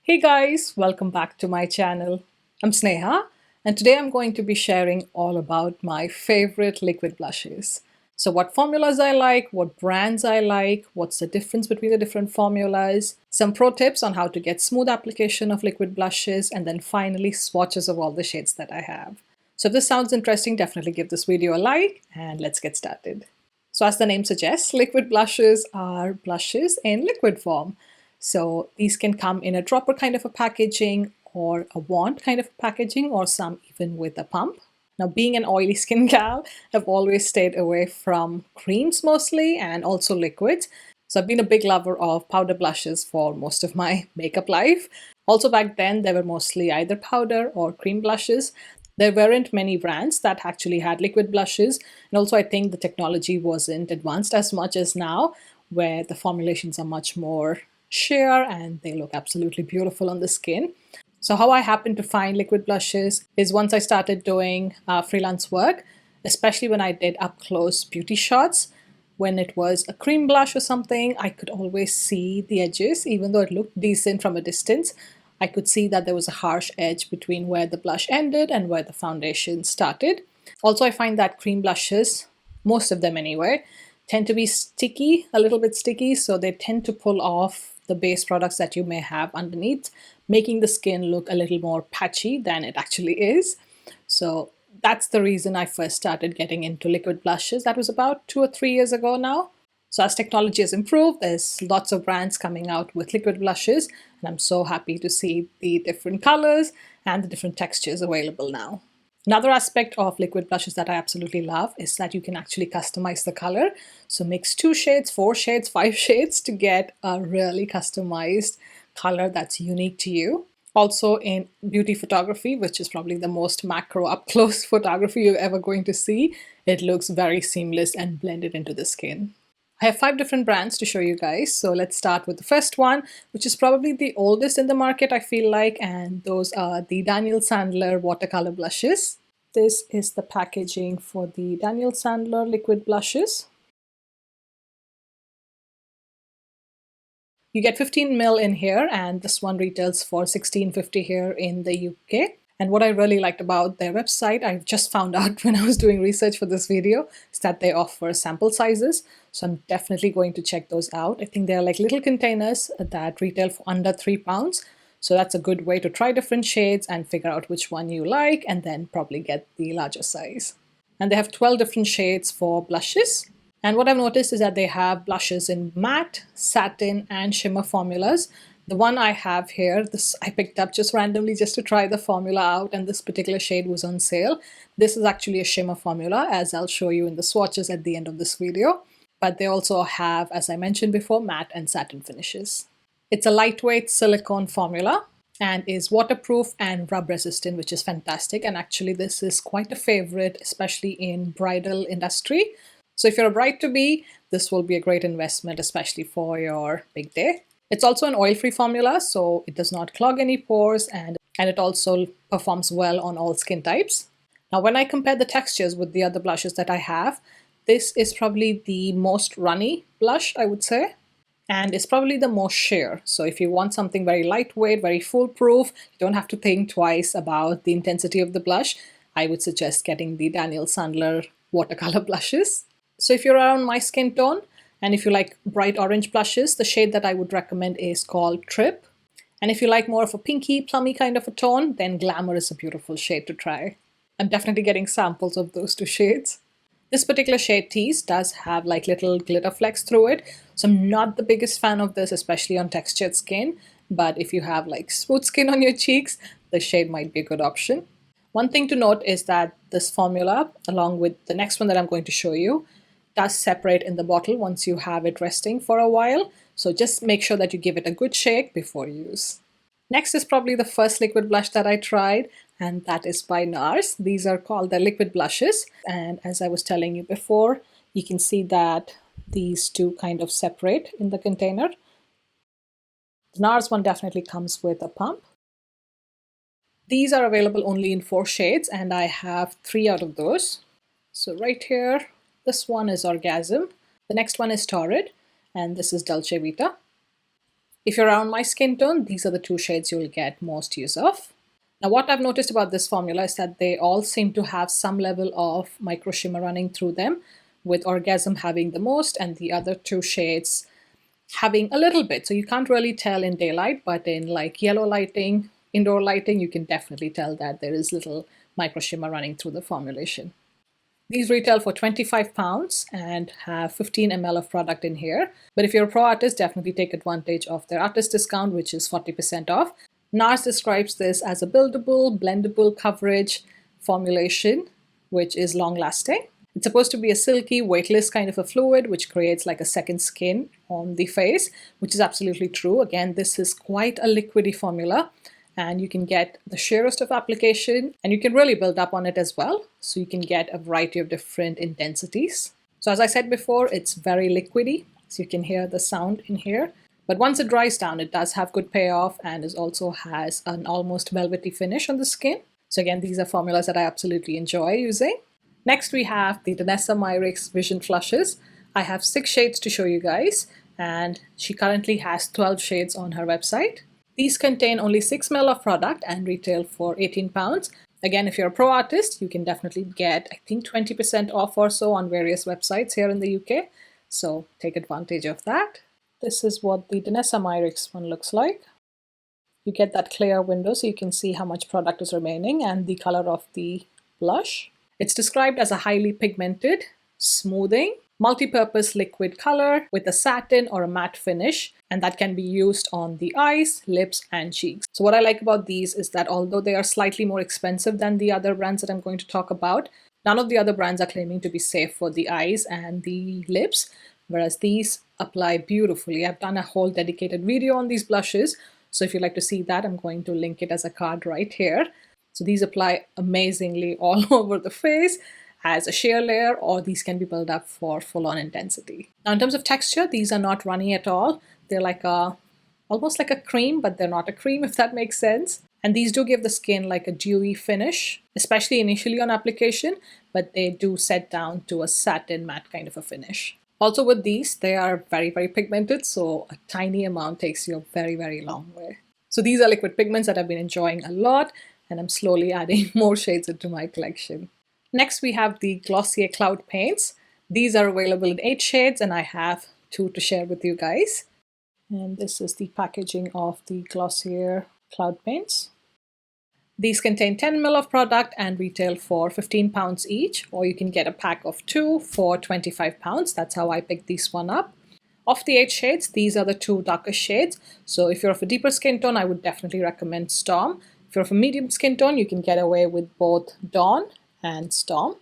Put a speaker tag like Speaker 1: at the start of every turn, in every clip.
Speaker 1: Hey guys, welcome back to my channel. I'm Sneha and today I'm going to be sharing all about my favorite liquid blushes. So what formulas I like, what brands I like, what's the difference between the different formulas, some pro tips on how to get smooth application of liquid blushes, and then finally swatches of all the shades that I have. So if this sounds interesting, definitely give this video a like and let's get started. So as the name suggests, liquid blushes are blushes in liquid form. So these can come in a dropper kind of a packaging or a wand kind of packaging, or some even with a pump. Now, being an oily skin gal, I've always stayed away from creams mostly and also liquids. So I've been a big lover of powder blushes for most of my makeup life. Also back then, they were mostly either powder or cream blushes. There weren't many brands that actually had liquid blushes. And also I think the technology wasn't advanced as much as now, where the formulations are much more sheer and they look absolutely beautiful on the skin. So how I happened to find liquid blushes is once I started doing freelance work, especially when I did up close beauty shots. When it was a cream blush or something, I could always see the edges, even though it looked decent from a distance. I could see that there was a harsh edge between where the blush ended and where the foundation started. Also, I find that cream blushes, most of them anyway, tend to be sticky, a little bit sticky, so they tend to pull off the base products that you may have underneath, making the skin look a little more patchy than it actually is. So that's the reason I first started getting into liquid blushes. That was about 2 or 3 years ago now. So as technology has improved, there's lots of brands coming out with liquid blushes, and I'm so happy to see the different colors and the different textures available now. Another aspect of liquid blushes that I absolutely love is that you can actually customize the color. So mix 2 shades, 4 shades, 5 shades to get a really customized color that's unique to you. Also in beauty photography, which is probably the most macro up close photography you're ever going to see, it looks very seamless and blended into the skin. I have 5 different brands to show you guys. So let's start with the first one, which is probably the oldest in the market, I feel like, and those are the Daniel Sandler watercolor blushes. This is the packaging for the Daniel Sandler liquid blushes. You get 15 ml in here, and this one retails for $16.50 here in the UK. And what I really liked about their website, I just found out when I was doing research for this video, is that they offer sample sizes. So I'm definitely going to check those out. I think they're like little containers that retail for under £3. So that's a good way to try different shades and figure out which one you like, and then probably get the larger size. And they have 12 different shades for blushes. And what I've noticed is that they have blushes in matte, satin, and shimmer formulas. The one I have here, this I picked up just randomly just to try the formula out, and this particular shade was on sale. This is actually a shimmer formula, as I'll show you in the swatches at the end of this video. But they also have, as I mentioned before, matte and satin finishes. It's a lightweight silicone formula and is waterproof and rub resistant, which is fantastic. And actually this is quite a favorite, especially in bridal industry. So if you're a bride-to-be, this will be a great investment, especially for your big day. It's also an oil-free formula, so it does not clog any pores, and it also performs well on all skin types. Now, when I compare the textures with the other blushes that I have, this is probably the most runny blush, I would say, and it's probably the most sheer. So if you want something very lightweight, very foolproof, you don't have to think twice about the intensity of the blush, I would suggest getting the Daniel Sandler watercolor blushes. So if you're around my skin tone, and if you like bright orange blushes, the shade that I would recommend is called Trip. And if you like more of a pinky, plummy kind of a tone, then Glamour is a beautiful shade to try. I'm definitely getting samples of those 2 shades. This particular shade Tease does have like little glitter flecks through it, so I'm not the biggest fan of this, especially on textured skin, but if you have like smooth skin on your cheeks, the shade might be a good option. One thing to note is that this formula, along with the next one that I'm going to show you, does separate in the bottle once you have it resting for a while, so just make sure that you give it a good shake before use. Next is probably the first liquid blush that I tried, and that is by NARS. These are called the liquid blushes, and as I was telling you before, you can see that these 2 kind of separate in the container. The NARS one definitely comes with a pump. These are available only in 4 shades, and I have 3 out of those. So right here, this one is Orgasm, the next one is Torrid, and this is Dolce Vita. If you're around my skin tone, these are the two shades you'll get most use of. Now, what I've noticed about this formula is that they all seem to have some level of micro shimmer running through them, with Orgasm having the most and the other two shades having a little bit. So you can't really tell in daylight, but in like yellow lighting, indoor lighting, you can definitely tell that there is little micro shimmer running through the formulation. These retail for £25 and have 15 ml of product in here. But if you're a pro artist, definitely take advantage of their artist discount, which is 40% off. NARS describes this as a buildable, blendable coverage formulation, which is long lasting. It's supposed to be a silky, weightless kind of a fluid, which creates like a second skin on the face, which is absolutely true. Again, this is quite a liquidy formula, and you can get the sheerest of application, and you can really build up on it as well. So you can get a variety of different intensities. So as I said before, it's very liquidy, so you can hear the sound in here. But once it dries down, it does have good payoff and it also has an almost velvety finish on the skin. So again, these are formulas that I absolutely enjoy using. Next, we have the Danessa Myricks Vision Flushes. I have 6 shades to show you guys, and she currently has 12 shades on her website. These contain only 6 ml of product and retail for £18. Again, if you're a pro artist, you can definitely get, I think, 20% off or so on various websites here in the UK. So take advantage of that. This is what the Danessa Myricks one looks like. You get that clear window so you can see how much product is remaining and the color of the blush. It's described as a highly pigmented, smoothing, multi-purpose liquid color with a satin or a matte finish, and that can be used on the eyes, lips, and cheeks. So what I like about these is that although they are slightly more expensive than the other brands that I'm going to talk about, none of the other brands are claiming to be safe for the eyes and the lips, whereas these apply beautifully. I've done a whole dedicated video on these blushes, so if you'd like to see that, I'm going to link it as a card right here. So these apply amazingly all over the face as a sheer layer, or these can be built up for full-on intensity. Now in terms of texture, these are not runny at all. They're like almost like a cream, but they're not a cream, if that makes sense. And these do give the skin like a dewy finish, especially initially on application, but they do set down to a satin matte kind of a finish. Also with these, they are very, very pigmented, so a tiny amount takes you a very, very long way. So these are liquid pigments that I've been enjoying a lot, and I'm slowly adding more shades into my collection. Next, we have the Glossier Cloud Paints. These are available in 8 shades, and I have 2 to share with you guys. And this is the packaging of the Glossier Cloud Paints. These contain 10 ml of product and retail for £15 each, or you can get a pack of 2 for £25. That's how I picked this one up. Of the 8 shades, these are the 2 darkest shades. So if you're of a deeper skin tone, I would definitely recommend Storm. If you're of a medium skin tone, you can get away with both Dawn and Storm.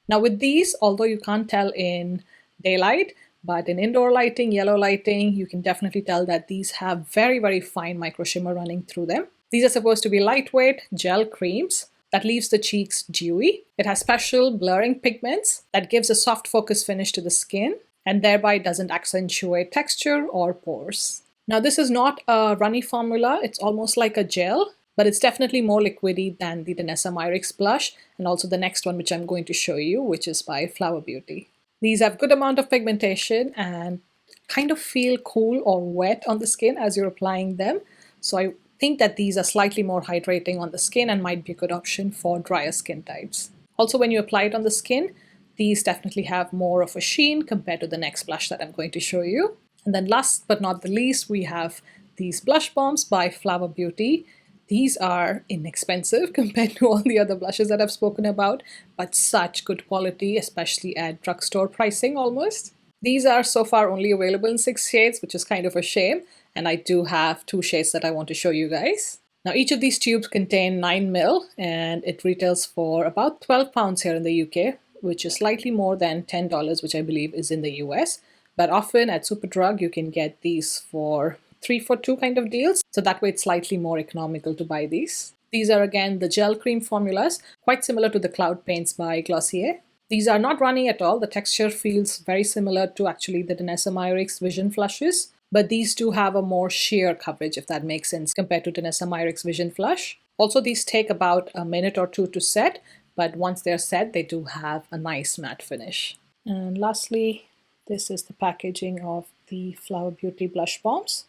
Speaker 1: Now with these, although you can't tell in daylight, but in indoor lighting, yellow lighting, you can definitely tell that these have very, very fine micro shimmer running through them. These are supposed to be lightweight gel creams that leaves the cheeks dewy. It has special blurring pigments that gives a soft focus finish to the skin and thereby doesn't accentuate texture or pores. Now this is not a runny formula, it's almost like a gel, but it's definitely more liquidy than the Danessa Myricks blush and also the next one which I'm going to show you, which is by Flower Beauty. These have good amount of pigmentation and kind of feel cool or wet on the skin as you're applying them. So I think that these are slightly more hydrating on the skin and might be a good option for drier skin types. Also, when you apply it on the skin, these definitely have more of a sheen compared to the next blush that I'm going to show you. And then last but not the least, we have these blush bombs by Flower Beauty. These are inexpensive compared to all the other blushes that I've spoken about, but such good quality, especially at drugstore pricing almost. These are so far only available in 6 shades, which is kind of a shame, and I do have 2 shades that I want to show you guys. Now each of these tubes contain 9 ml and it retails for about £12 here in the UK, which is slightly more than $10, which I believe is in the US. But often at Superdrug you can get these for 3 for 2 kind of deals, so that way it's slightly more economical to buy these. These are again the gel cream formulas, quite similar to the Cloud Paints by Glossier. These are not runny at all. The texture feels very similar to actually the Danessa Myricks Vision Flushes, but these do have a more sheer coverage, if that makes sense, compared to Danessa Myricks Vision Flush. Also, these take about a minute or 2 to set, but once they're set, they do have a nice matte finish. And lastly, this is the packaging of the Flower Beauty blush bombs.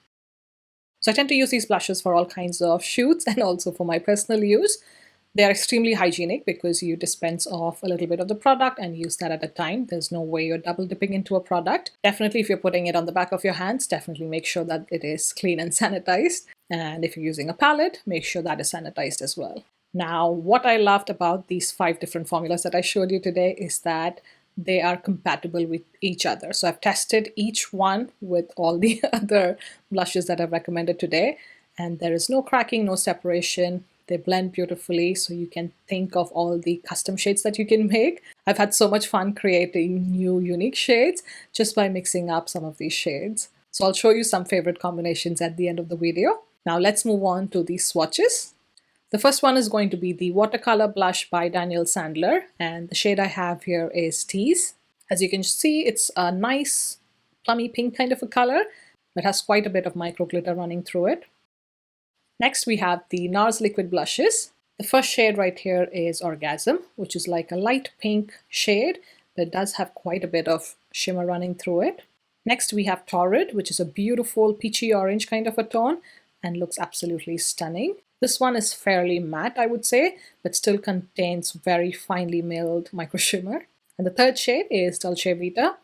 Speaker 1: So I tend to use these blushes for all kinds of shoots and also for my personal use. They are extremely hygienic because you dispense off a little bit of the product and use that at a time. There's no way you're double dipping into a product. Definitely, if you're putting it on the back of your hands, definitely make sure that it is clean and sanitized. And if you're using a palette, make sure that is sanitized as well. Now, what I loved about these 5 different formulas that I showed you today is that they are compatible with each other. So I've tested each one with all the other blushes that I've recommended today, and there is no cracking, no separation. They blend beautifully, so you can think of all the custom shades that you can make. I've had so much fun creating new unique shades just by mixing up some of these shades. So I'll show you some favorite combinations at the end of the video. Now let's move on to the swatches. The first one is going to be the Watercolor Blush by Daniel Sandler, and the shade I have here is Tease. As you can see, it's a nice plummy pink kind of a color, but has quite a bit of micro glitter running through it. Next, we have the NARS liquid blushes. The first shade right here is Orgasm, which is like a light pink shade, but it does have quite a bit of shimmer running through it. Next, we have Torrid, which is a beautiful peachy orange kind of a tone and looks absolutely stunning. This one is fairly matte, I would say, but still contains very finely milled micro shimmer. And the third shade is Dolce Vita.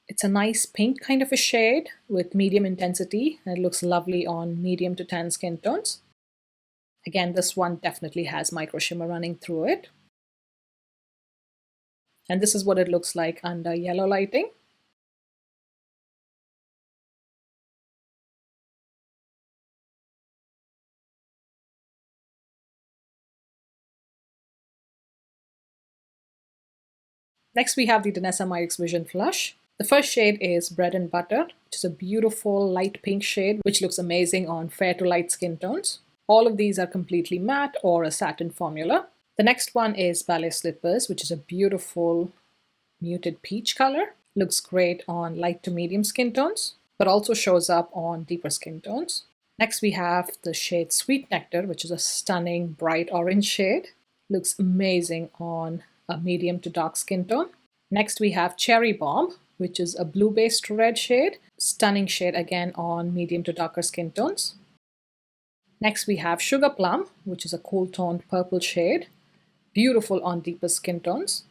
Speaker 1: It's a nice pink kind of a shade with medium intensity, and it looks lovely on medium to tan skin tones. Again, this one definitely has micro shimmer running through it. And this is what it looks like under yellow lighting. Next, we have the Danessa Myricks Vision Flush. The first shade is Bread and Butter, which is a beautiful light pink shade, which looks amazing on fair to light skin tones. All of these are completely matte or a satin formula. The next one is Ballet Slippers, which is a beautiful muted peach color. Looks great on light to medium skin tones, but also shows up on deeper skin tones. Next, we have the shade Sweet Nectar, which is a stunning bright orange shade. Looks amazing on a medium to dark skin tone. Next, we have Cherry Bomb, which is a blue-based red shade. Stunning shade again on medium to darker skin tones. Next, we have Sugar Plum, which is a cool-toned purple shade. Beautiful on deeper skin tones.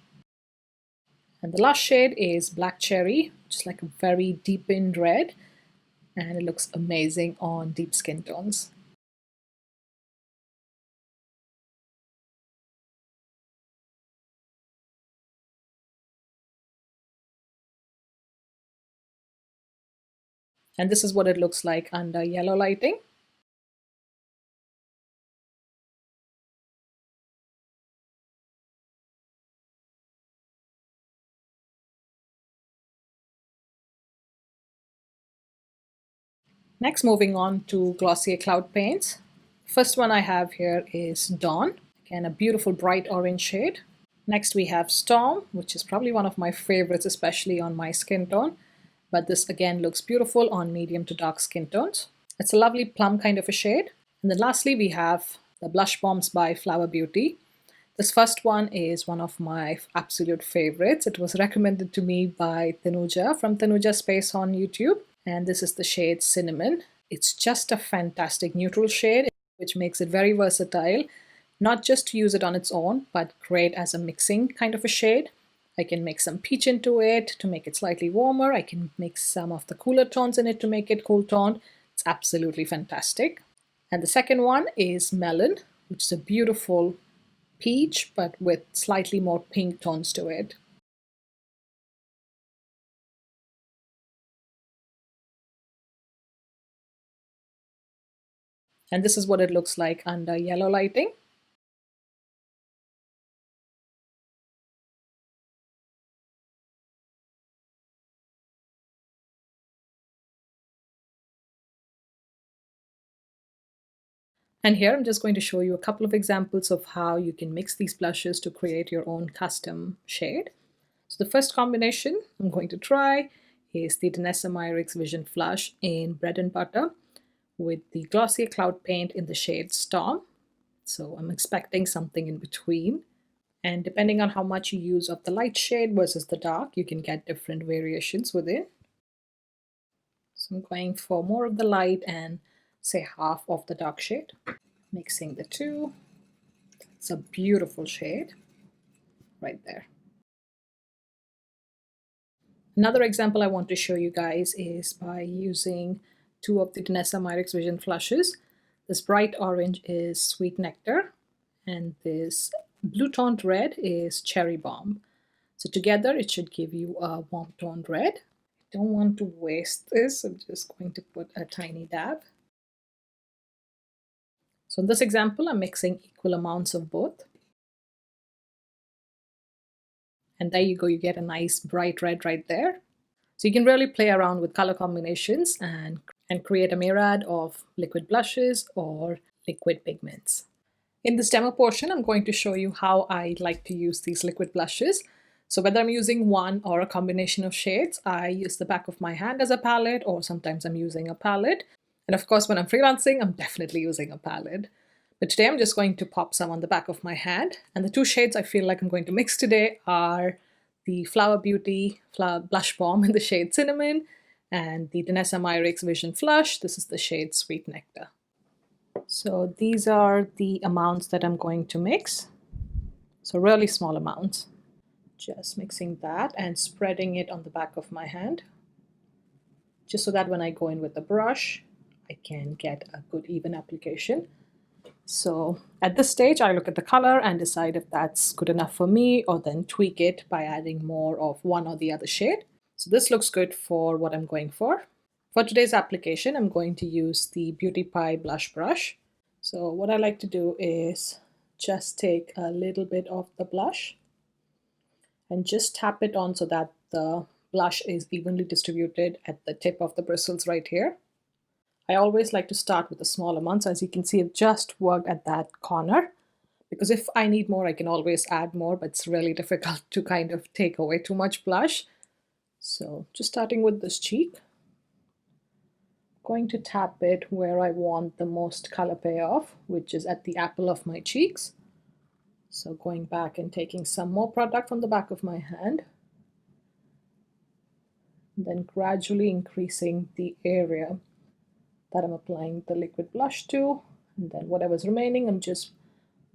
Speaker 1: And the last shade is Black Cherry, which is like a very deepened red, and it looks amazing on deep skin tones. And this is what it looks like under yellow lighting. Next, moving on to Glossier Cloud Paints. First one I have here is Dawn, again a beautiful bright orange shade. Next we have Storm, which is probably one of my favorites, especially on my skin tone. But this again looks beautiful on medium to dark skin tones. It's a lovely plum kind of a shade. And then lastly we have the Blush Bombs by Flower Beauty. This first one is one of my absolute favorites. It was recommended to me by Tanuja from Tanuja Space on YouTube. And this is the shade Cinnamon. It's just a fantastic neutral shade, which makes it very versatile, not just to use it on its own, but great as a mixing kind of a shade. I can make some peach into it to make it slightly warmer. I can mix some of the cooler tones in it to make it cool toned. It's absolutely fantastic. And the second one is Melon, which is a beautiful peach, but with slightly more pink tones to it. And this is what it looks like under yellow lighting. And here I'm just going to show you a couple of examples of how you can mix these blushes to create your own custom shade. So the first combination I'm going to try is the Danessa Myricks Vision Flush in Bread and Butter with the Glossier Cloud Paint in the shade Storm. So I'm expecting something in between. And depending on how much you use of the light shade versus the dark, you can get different variations within. So I'm going for more of the light and say half of the dark shade. Mixing the two. It's a beautiful shade right there. Another example I want to show you guys is by using two of the Danessa Myricks Vision Flushes. This bright orange is Sweet Nectar, and this blue toned red is Cherry Bomb. So together it should give you a warm toned red. I don't want to waste this, I'm just going to put a tiny dab. So in this example, I'm mixing equal amounts of both. And there you go, you get a nice bright red right there. So you can really play around with color combinations and create a myriad of liquid blushes or liquid pigments. In this demo portion, I'm going to show you how I like to use these liquid blushes. So whether I'm using one or a combination of shades, I use the back of my hand as a palette, or sometimes I'm using a palette. And of course, when I'm freelancing, I'm definitely using a palette. But today I'm just going to pop some on the back of my hand. And the two shades I feel like I'm going to mix today are the Flower Beauty Blush Bomb in the shade Cinnamon, and the Danessa Myricks Vision Flush. This is the shade Sweet Nectar. So these are the amounts that I'm going to mix. So really small amounts. Just mixing that and spreading it on the back of my hand, just so that when I go in with the brush, I can get a good even application. So at this stage, I look at the color and decide if that's good enough for me, or then tweak it by adding more of one or the other shade. So this looks good for what I'm going for. For today's application, I'm going to use the Beauty Pie blush brush. So what I like to do is just take a little bit of the blush and just tap it on so that the blush is evenly distributed at the tip of the bristles right here. I always like to start with a small amount. So as you can see, I've just worked at that corner, because if I need more, I can always add more, but it's really difficult to kind of take away too much blush. So just starting with this cheek, I'm going to tap it where I want the most color payoff, which is at the apple of my cheeks. So going back and taking some more product from the back of my hand, and then gradually increasing the area that I'm applying the liquid blush to, and then whatever's remaining, I'm just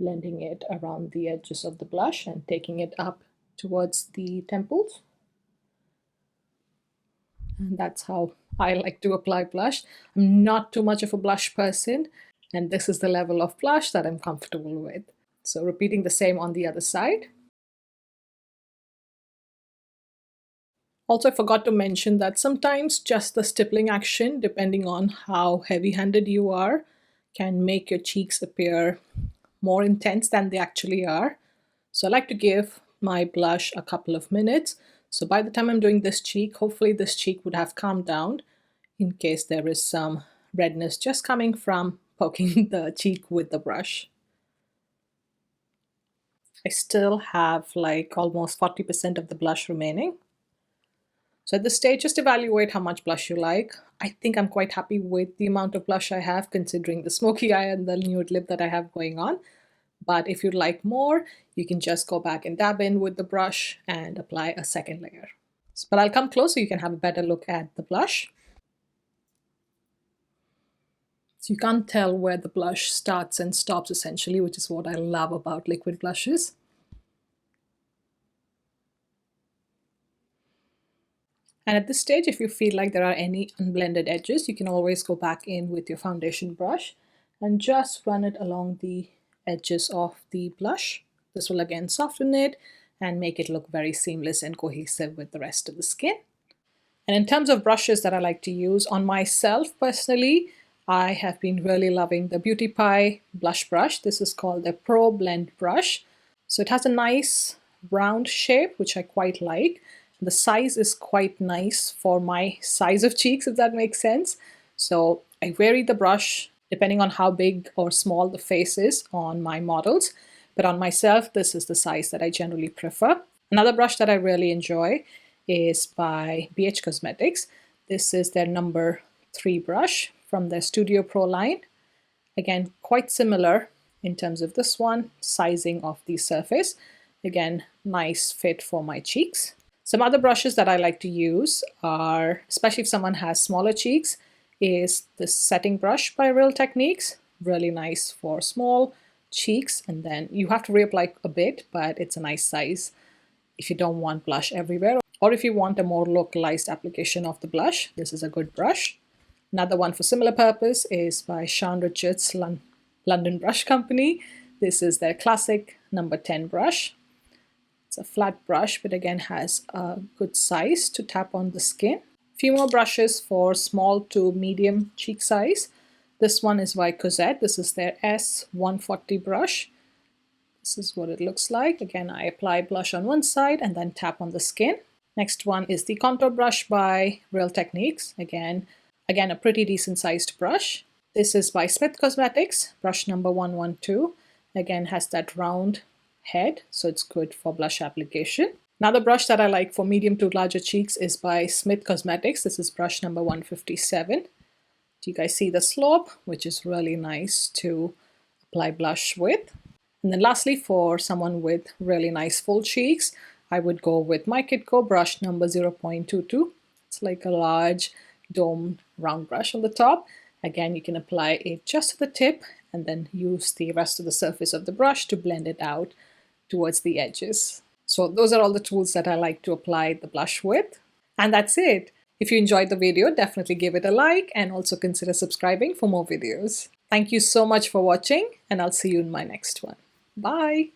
Speaker 1: blending it around the edges of the blush and taking it up towards the temples. And that's how I like to apply blush. I'm not too much of a blush person, and this is the level of blush that I'm comfortable with. So repeating the same on the other side. Also, I forgot to mention that sometimes just the stippling action, depending on how heavy-handed you are, can make your cheeks appear more intense than they actually are. So I like to give my blush a couple of minutes. So by the time I'm doing this cheek, hopefully this cheek would have calmed down, in case there is some redness just coming from poking the cheek with the brush. I still have like almost 40% of the blush remaining. So at this stage, just evaluate how much blush you like. I think I'm quite happy with the amount of blush I have, considering the smoky eye and the nude lip that I have going on. But if you'd like more, you can just go back and dab in with the brush and apply a second layer. But I'll come close so you can have a better look at the blush. So you can't tell where the blush starts and stops essentially, which is what I love about liquid blushes. And at this stage, if you feel like there are any unblended edges, you can always go back in with your foundation brush and just run it along the edges of the blush. This will again soften it and make it look very seamless and cohesive with the rest of the skin. And in terms of brushes that I like to use on myself personally, I have been really loving the Beauty Pie blush brush. This is called the Pro Blend brush. So it has a nice round shape, which I quite like. The size is quite nice for my size of cheeks, if that makes sense. So I vary the brush depending on how big or small the face is on my models. But on myself, this is the size that I generally prefer. Another brush that I really enjoy is by BH Cosmetics. This is their number 3 brush from their Studio Pro line. Again, quite similar in terms of this one, sizing of the surface. Again, nice fit for my cheeks. Some other brushes that I like to use are, especially if someone has smaller cheeks, is this setting brush by Real Techniques. Really nice for small cheeks, and then you have to reapply a bit, but it's a nice size if you don't want blush everywhere, or if you want a more localized application of the blush. This is a good brush. Another one for similar purpose is by Sean Richards' London Brush Company. This is their classic number 10 brush. It's a flat brush, but again has a good size to tap on the skin. Few more brushes for small to medium cheek size. This one is by Cosette. This is their S140 brush. This is what it looks like. Again, I apply blush on one side and then tap on the skin. Next one is the contour brush by Real Techniques. Again, a pretty decent sized brush. This is by Smith Cosmetics, brush number 112. Again, has that round head, so it's good for blush application. Another brush that I like for medium to larger cheeks is by Smith Cosmetics. This is brush number 157. Do you guys see the slope, which is really nice to apply blush with? And then lastly, for someone with really nice full cheeks, I would go with my Kitco brush number 0.22. It's like a large domed round brush on the top. Again, you can apply it just to the tip and then use the rest of the surface of the brush to blend it out towards the edges. So those are all the tools that I like to apply the blush with. And that's it. If you enjoyed the video, definitely give it a like and also consider subscribing for more videos. Thank you so much for watching, and I'll see you in my next one. Bye!